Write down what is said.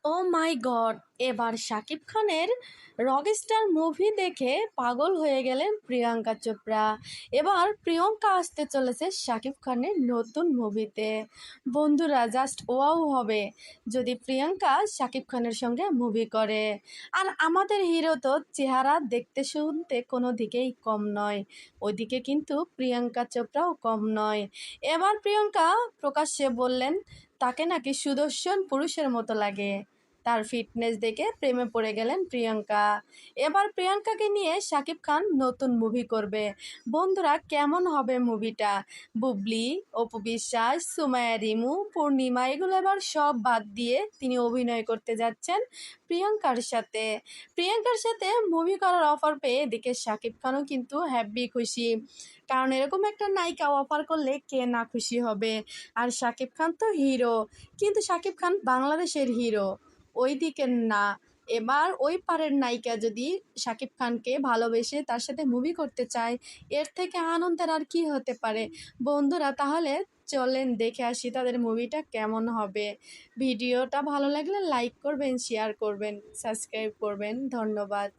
ও মাই god! এবার শাকিব খানের Rockstar movie দেখে পাগল হয়ে গেলেন প্রিয়াঙ্কা চোপড়া। এবার প্রিয়ঙ্কা আসতে চলেছে শাকিব খানের নতুন মুভিতে। বন্ধুরা, জাস্ট ওয়াও হবে যদি প্রিয়াঙ্কা শাকিব খানের সঙ্গে মুভি করে। আর আমাদের হিরো তো চেহারা দেখতে শুনতে কোনো দিকেই কম নয়, ওইদিকে কিন্তু প্রিয়াঙ্কা চোপড়াও কম নয়। এবার প্রিয়াঙ্কা প্রকাশ্যে বললেন তাকে নাকি সুদর্শন পুরুষের মতো লাগে। তার ফিটনেস দেখে প্রেমে পড়ে গেলেন প্রিয়াঙ্কা। এবার প্রিয়াঙ্কাকে নিয়ে শাকিব খান নতুন মুভি করবে। বন্ধুরা, কেমন হবে মুভিটা? বুবলি, অপু বিশ্বাস, সুমাইয়া রিমু, পূর্ণিমা এগুলো এবার সব বাদ দিয়ে তিনি অভিনয় করতে যাচ্ছেন প্রিয়াঙ্কার সাথে মুভি করার অফার পেয়ে এদিকে শাকিব খানও কিন্তু হ্যাপি খুশি। কারণ এরকম একটা নায়িকা অফার করলে কে না খুশি হবে। আর শাকিব খান তো হিরো, কিন্তু শাকিব খান বাংলাদেশের হিরো, ওই দিকের না। এবার ওই পারের নায়িকা যদি শাকিব খানকে ভালোবেসে তার সাথে মুভি করতে চায়, এর থেকে আনন্দের আর কি হতে পারে? বন্ধুরা, তাহলে চলেন দেখে আসি তাদের মুভিটা কেমন হবে। ভিডিওটা ভালো লাগলে লাইক করবেন, শেয়ার করবেন, সাবস্ক্রাইব করবেন। ধন্যবাদ।